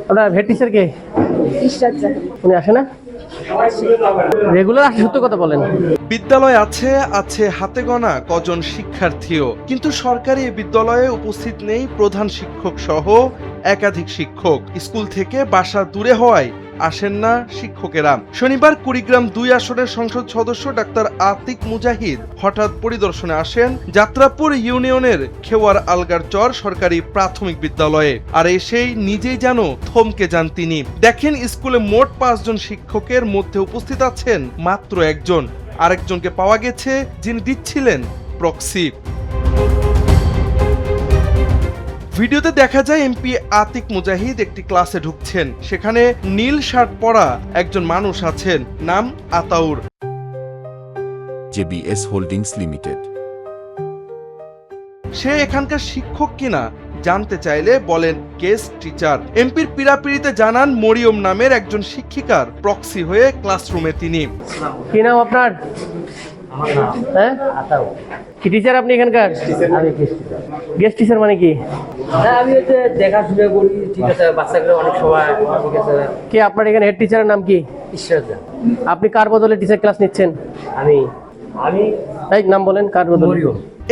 আপনার head teacher কে? উনি আসে না? রেগুলার আসে, সত্য কথা বলেন। বিদ্যালয় আছে হাতে গোনা কজন শিক্ষার্থীও, কিন্তু সরকারি বিদ্যালয়ে উপস্থিত নেই প্রধান শিক্ষক সহ একাধিক শিক্ষক। স্কুল থেকে বাসা দূরে হওয়ায় আসেন না শিক্ষকেরা। শনিবার কুড়িগ্রাম ২ আসনের সংসদ সদস্য ডাক্তার আতিক মুজাহিদ হঠাৎ পরিদর্শনে আসেন যাত্রাপুর ইউনিয়নের খেওয়ার আলগারচর সরকারি প্রাথমিক বিদ্যালয়ে। আর এসেই নিজেই যেন থমকে যান তিনি। দেখেন স্কুলে মোট ৫ জন শিক্ষকের মধ্যে উপস্থিত আছেন মাত্র একজন। আরেকজনকে পাওয়া গেছে যিনি দিচ্ছিলেন প্রক্সি। ভিডিওতে দেখা যায় এমপি আতিক মুজাহিদ একটি ক্লাসে ঢুকছেন। সেখানে নীল শার্ট পরা একজন মানুষ আছেন, নাম আতাউর। JBS holdings limited. সে এখানকার শিক্ষক কিনা জানতে চাইলে বলেন গেস্ট টিচার। এমপির পীড়াপিড়িতে জানান মরিয়ম নামের একজন শিক্ষিকার প্রক্সি হয়ে ক্লাসরুমে তিনি। কি নাম আপনার? হ্যাঁ, কি টিচার আপনি এখানকার? গেস্ট টিচার মানে কি? আমি হচ্ছে দেখাশোনা করি, ঠিক আছে, বাচ্চাগুলো অনেক সময়, ঠিক আছে। কে আপনার এখানে হেড টিচারের নাম কি? ঈশ্বরদা। আপনি কার বদলে টিচার ক্লাস নিচ্ছেন? আমি এই নাম বলেন, কার বদলে?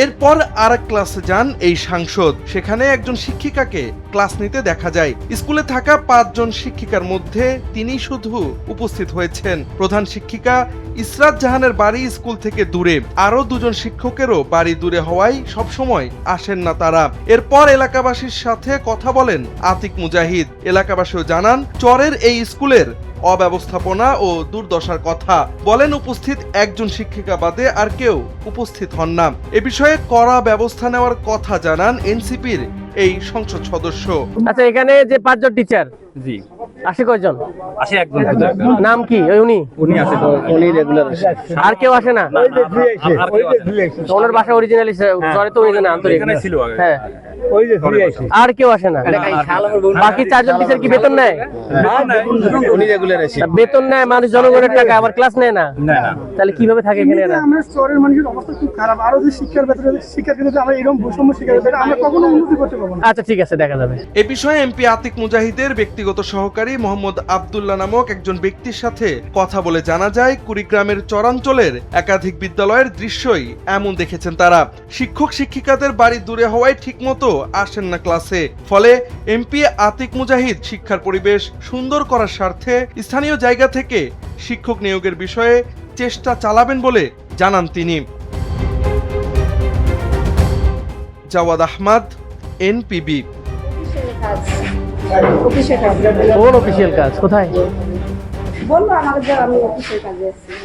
এরপর আরেক ক্লাসে যান এই সাংসদ। সেখানে একজন শিক্ষিকাকে ক্লাস নিতে দেখা যায়। স্কুলে থাকা ৫ জন শিক্ষিকার মধ্যে তিনি শুধু উপস্থিত হয়েছেন। প্রধান শিক্ষিকা ইসরাত জাহানের বাড়ি স্কুল থেকে দূরে, আরো ২ জন শিক্ষকেরও বাড়ি দূরে হওয়ায় সবসময় আসেন না তারা। এরপর এলাকাবাসীর সাথে কথা বলেন আতিক মুজাহিদ। এলাকাবাসীও জানান চরের এই স্কুলের অব্যবস্থাপনা ও দুর্দশার কথা। বলেন উপস্থিত একজন শিক্ষিকা বাদে আর কেউ উপস্থিত হন না। এ বিষয়ে কড়া ব্যবস্থা নেওয়ার কথা জানান এনসিপির এই সংসদ সদস্য। আচ্ছা, এখানে যে ৫ জন টিচার, জি আসে কয়জন? আসে একজন। নাম কি? উনি আসে তো, উনি রেগুলার আসে। আর কেউ আসে না? ওনার বাসা অরিজিনালি চরে, তো উনি জানে আন্তরিক। এখানে ছিল আগে। হ্যাঁ, আর কেউ আসে না? বাকি ৪ জন টিচার কি বেতন নেয়? উনি রেগুলার আসে। বেতন নেয় মানুষ, জনগণের টাকা, আবার ক্লাস নেয় না। তাহলে কিভাবে থাকে এখানে এরা? আমরা শহরের মানুষের অবস্থা খুব খারাপ। আরো যে শিক্ষার ক্ষেত্রে আমরা এরকম বৈষম্য শিক্ষার ক্ষেত্রে আমরা কখনো উন্নতি করতে পারবো না। আচ্ছা, ঠিক আছে, দেখা যাবে। এ বিষয়ে এমপি আতিক মুজাহিদের ব্যক্তিগত সহকারী মোহাম্মদ আব্দুল্লাহ নামক একজন ব্যক্তির সাথে কথা বলে জানা যায় কুড়িগ্রামের চরাঞ্চলের একাধিক বিদ্যালয়ের দৃশ্যই এমন দেখেছেন তারা। শিক্ষক শিক্ষিকাদের বাড়ি দূরে হওয়ায় ঠিকমতো আসেন না ক্লাসে। ফলে এমপি আতিক মুজাহিদ শিক্ষার পরিবেশ সুন্দর করার স্বার্থে স্থানীয় জায়গা থেকে শিক্ষক নিয়োগের বিষয়ে চেষ্টা চালাবেন বলে জানান তিনি। জাওয়াদ আহমদ, এনপিবি। কোন অফিসিয়াল কাজ? কোথায় বলবো আমাদের, আমি অফিসের কাজে আছি।